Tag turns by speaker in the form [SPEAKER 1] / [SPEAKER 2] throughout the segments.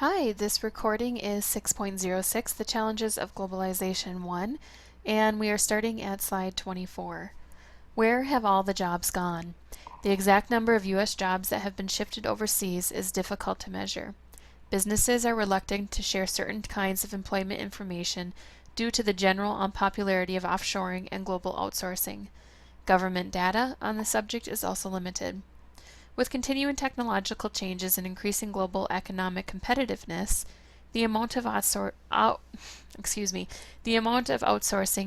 [SPEAKER 1] Hi, this recording is 6.06, The Challenges of Globalization 1, and we are starting at slide 24. Where have all the jobs gone? The exact number of U.S. jobs that have been shifted overseas is difficult to measure. Businesses are reluctant to share certain kinds of employment information due to the general unpopularity of offshoring and global outsourcing. Government data on the subject is also limited. With continuing technological changes and increasing global economic competitiveness, the amount of outsourcing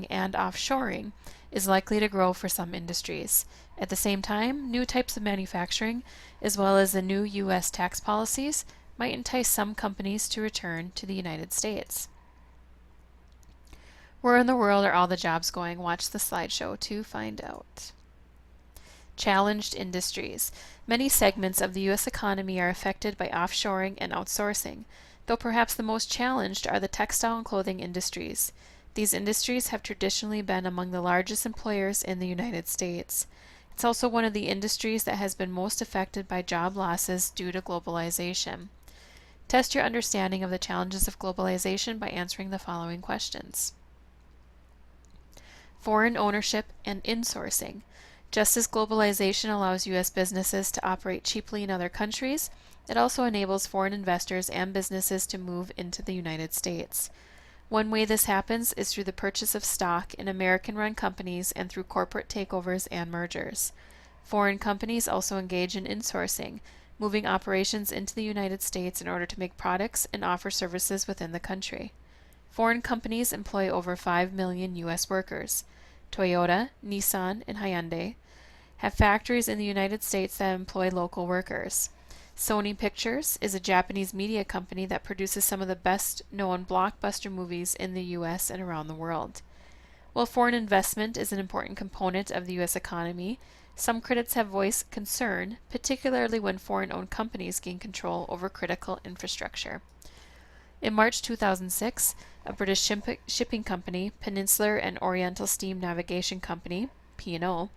[SPEAKER 1] and offshoring is likely to grow for some industries. At the same time, new types of manufacturing, as well as the new U.S. tax policies, might entice some companies to return to the United States. Where in the world are all the jobs going? Watch the slideshow to find out. Challenged industries. Many segments of the U.S. economy are affected by offshoring and outsourcing, though perhaps the most challenged are the textile and clothing industries. These industries have traditionally been among the largest employers in the United States. It's also one of the industries that has been most affected by job losses due to globalization. Test your understanding of the challenges of globalization by answering the following questions. Foreign ownership and insourcing. Just as globalization allows U.S. businesses to operate cheaply in other countries, it also enables foreign investors and businesses to move into the United States. One way this happens is through the purchase of stock in American-run companies and through corporate takeovers and mergers. Foreign companies also engage in insourcing, moving operations into the United States in order to make products and offer services within the country. Foreign companies employ over 5 million U.S. workers. Toyota, Nissan, and Hyundai have factories in the United States that employ local workers. Sony Pictures is a Japanese media company that produces some of the best-known blockbuster movies in the U.S. and around the world. While foreign investment is an important component of the U.S. economy, some critics have voiced concern, particularly when foreign-owned companies gain control over critical infrastructure. In March 2006, a British shipping company, Peninsular and Oriental Steam Navigation Company, P&O,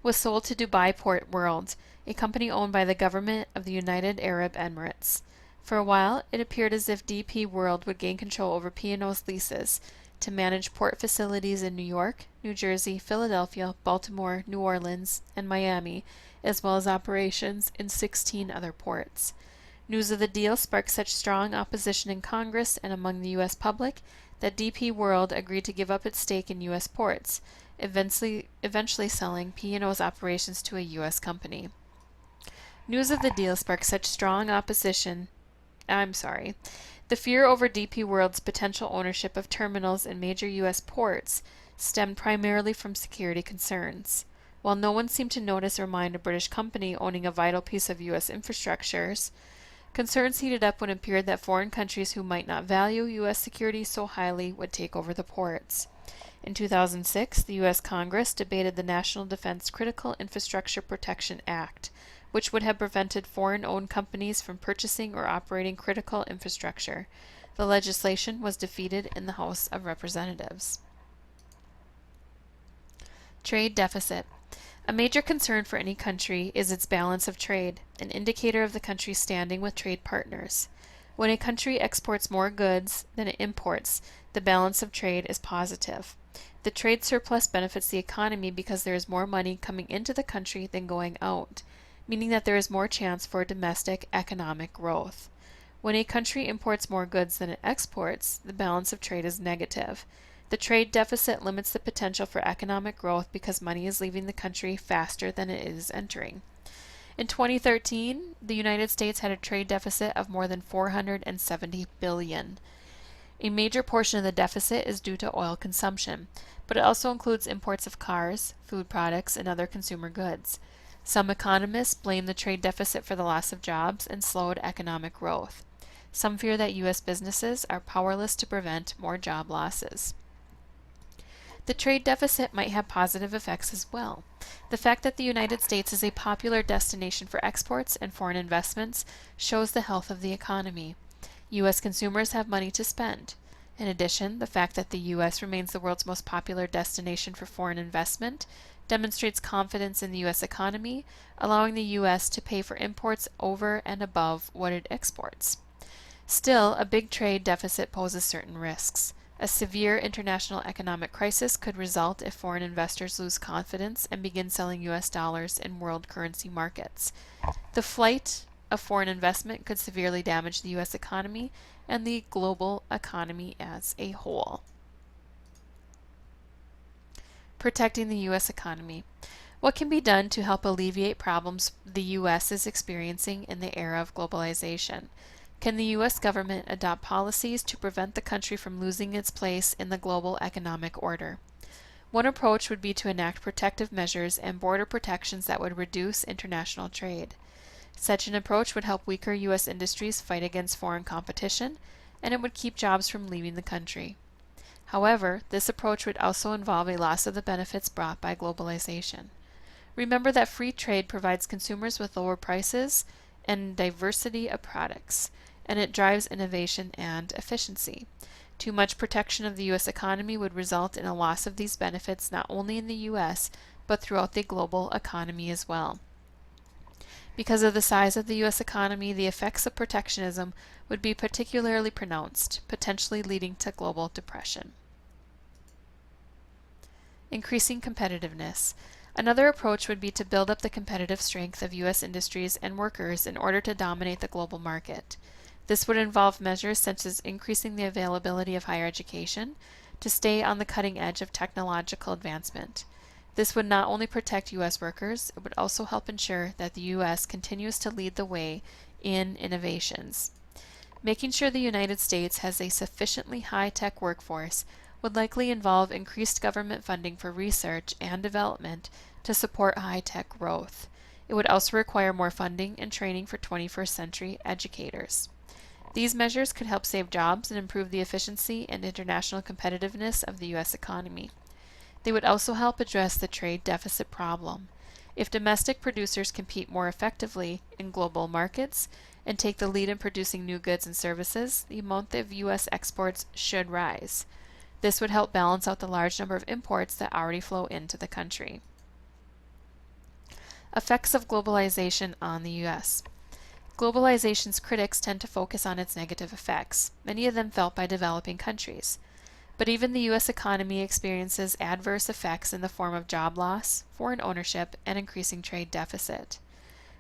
[SPEAKER 1] was sold to Dubai Port World, a company owned by the government of the United Arab Emirates. For a while, it appeared as if DP World would gain control over P&O's leases to manage port facilities in New York, New Jersey, Philadelphia, Baltimore, New Orleans, and Miami, as well as operations in 16 other ports. News of the deal sparked such strong opposition in Congress and among the U.S. public that DP World agreed to give up its stake in U.S. ports, eventually selling P&O's operations to a U.S. company. News of the deal sparked such strong opposition. The fear over DP World's potential ownership of terminals in major U.S. ports stemmed primarily from security concerns. While no one seemed to notice or mind a British company owning a vital piece of U.S. infrastructures, concerns heated up when it appeared that foreign countries who might not value U.S. security so highly would take over the ports. In 2006, the U.S. Congress debated the National Defense Critical Infrastructure Protection Act, which would have prevented foreign-owned companies from purchasing or operating critical infrastructure. The legislation was defeated in the House of Representatives. Trade deficit. A major concern for any country is its balance of trade, an indicator of the country's standing with trade partners. When a country exports more goods than it imports, the balance of trade is positive. The trade surplus benefits the economy because there is more money coming into the country than going out, meaning that there is more chance for domestic economic growth. When a country imports more goods than it exports, the balance of trade is negative. The trade deficit limits the potential for economic growth because money is leaving the country faster than it is entering. In 2013, the United States had a trade deficit of more than $470 billion. A major portion of the deficit is due to oil consumption, but it also includes imports of cars, food products, and other consumer goods. Some economists blame the trade deficit for the loss of jobs and slowed economic growth. Some fear that U.S. businesses are powerless to prevent more job losses. The trade deficit might have positive effects as well. The fact that the United States is a popular destination for exports and foreign investments shows the health of the economy. U.S. consumers have money to spend. In addition, the fact that the U.S. remains the world's most popular destination for foreign investment demonstrates confidence in the U.S. economy, allowing the U.S. to pay for imports over and above what it exports. Still, a big trade deficit poses certain risks. A severe international economic crisis could result if foreign investors lose confidence and begin selling US dollars in world currency markets. The flight of foreign investment could severely damage the US economy and the global economy as a whole. Protecting the US economy. What can be done to help alleviate problems the US is experiencing in the era of globalization? Can the US government adopt policies to prevent the country from losing its place in the global economic order? One approach would be to enact protective measures and border protections that would reduce international trade. Such an approach would help weaker US industries fight against foreign competition, and it would keep jobs from leaving the country. However, this approach would also involve a loss of the benefits brought by globalization. Remember that free trade provides consumers with lower prices and diversity of products, and it drives innovation and efficiency. Too much protection of the U.S. economy would result in a loss of these benefits not only in the U.S., but throughout the global economy as well. Because of the size of the U.S. economy, the effects of protectionism would be particularly pronounced, potentially leading to global depression. Increasing competitiveness. Another approach would be to build up the competitive strength of U.S. industries and workers in order to dominate the global market. This would involve measures such as increasing the availability of higher education to stay on the cutting edge of technological advancement. This would not only protect U.S. workers, it would also help ensure that the U.S. continues to lead the way in innovations. Making sure the United States has a sufficiently high-tech workforce would likely involve increased government funding for research and development to support high-tech growth. It would also require more funding and training for 21st century educators. These measures could help save jobs and improve the efficiency and international competitiveness of the U.S. economy. They would also help address the trade deficit problem. If domestic producers compete more effectively in global markets and take the lead in producing new goods and services, the amount of U.S. exports should rise. This would help balance out the large number of imports that already flow into the country. Effects of globalization on the U.S. Globalization's critics tend to focus on its negative effects, many of them felt by developing countries. But even the U.S. economy experiences adverse effects in the form of job loss, foreign ownership, and increasing trade deficit.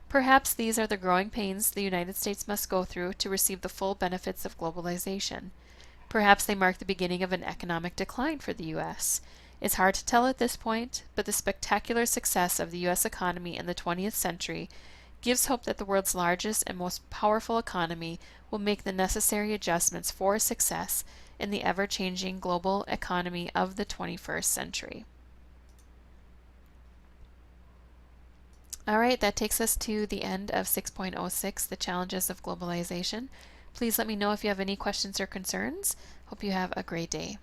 [SPEAKER 1] Perhaps these are the growing pains the United States must go through to receive the full benefits of globalization. Perhaps they mark the beginning of an economic decline for the U.S. It's hard to tell at this point, but the spectacular success of the U.S. economy in the 20th century gives hope that the world's largest and most powerful economy will make the necessary adjustments for success in the ever-changing global economy of the 21st century. All right, that takes us to the end of 6.06, the challenges of globalization. Please let me know if you have any questions or concerns. Hope you have a great day.